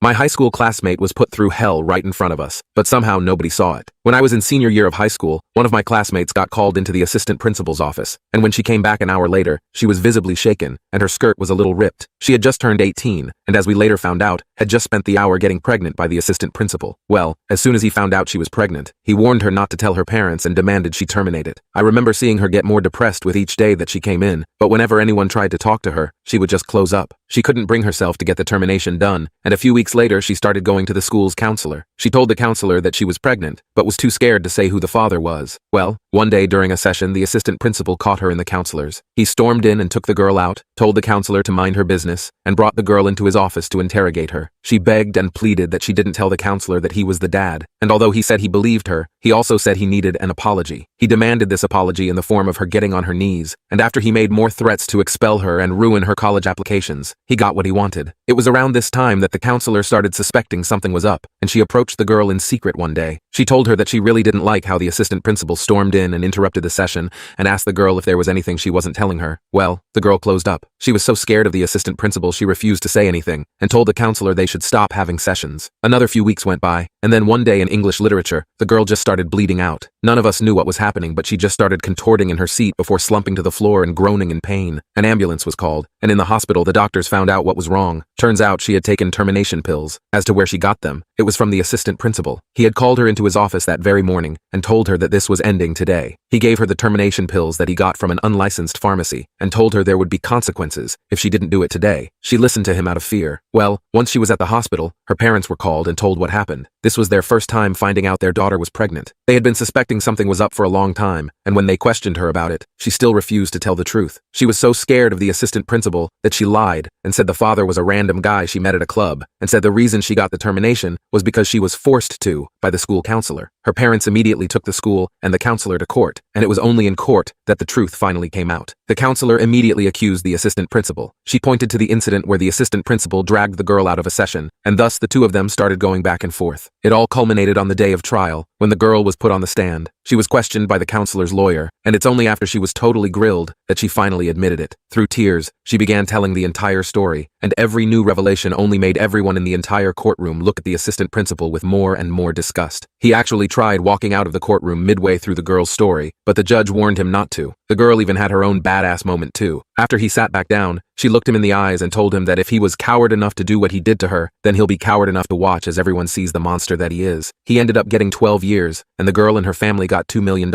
My high school classmate was put through hell right in front of us, but somehow nobody saw it. When I was in senior year of high school, one of my classmates got called into the assistant principal's office, and when she came back an hour later, she was visibly shaken, and her skirt was a little ripped. She had just turned 18, and as we later found out, had just spent the hour getting pregnant by the assistant principal. Well, as soon as he found out she was pregnant, he warned her not to tell her parents and demanded she terminate it. I remember seeing her get more depressed with each day that she came in, but whenever anyone tried to talk to her, she would just close up. She couldn't bring herself to get the termination done, and a few weeks later she started going to the school's counselor. She told the counselor that she was pregnant, but was too scared to say who the father was. Well, one day during a session, the assistant principal caught her in the counselor's. He stormed in and took the girl out, told the counselor to mind her business, and brought the girl into his office to interrogate her. She begged and pleaded that she didn't tell the counselor that he was the dad, and although he said he believed her, he also said he needed an apology. He demanded this apology in the form of her getting on her knees, and after he made more threats to expel her and ruin her college applications, he got what he wanted. It was around this time that the counselor started suspecting something was up, and she approached the girl in secret one day. She told her that she really didn't like how the assistant principal stormed in and interrupted the session and asked the girl if there was anything she wasn't telling her. Well, the girl closed up. She was so scared of the assistant principal she refused to say anything and told the counselor they should stop having sessions. Another few weeks went by, and then one day in English literature, the girl just started bleeding out. None of us knew what was happening, but she just started contorting in her seat before slumping to the floor and groaning in pain. An ambulance was called, and in the hospital the doctors found out what was wrong. Turns out she had taken termination pills. As to where she got them, it was from the assistant principal. He had called her into his office that very morning and told her that this was ending today. He gave her the termination pills that he got from an unlicensed pharmacy and told her there would be consequences if she didn't do it today. She listened to him out of fear. Well, once she was at the hospital, her parents were called and told what happened. This was their first time finding out their daughter was pregnant. They had been suspecting something was up for a long time, and when they questioned her about it, she still refused to tell the truth. She was so scared of the assistant principal that she lied and said the father was a random guy she met at a club, and said the reason she got the termination was because she was forced to by the school counselor. Her parents immediately took the school and the counselor to court, and it was only in court that the truth finally came out. The counselor immediately accused the assistant principal. She pointed to the incident where the assistant principal dragged the girl out of a session, and thus the two of them started going back and forth. It all culminated on the day of trial, when the girl was put on the stand. She was questioned by the counselor's lawyer, and it's only after she was totally grilled that she finally admitted it. Through tears, she began telling the entire story, and every new revelation only made everyone in the entire courtroom look at the assistant principal with more and more disgust. He actually tried walking out of the courtroom midway through the girl's story, but the judge warned him not to. The girl even had her own badass moment too. After he sat back down, she looked him in the eyes and told him that if he was coward enough to do what he did to her, then he'll be coward enough to watch as everyone sees the monster that he is. He ended up getting 12 years, and the girl and her family got $2 million.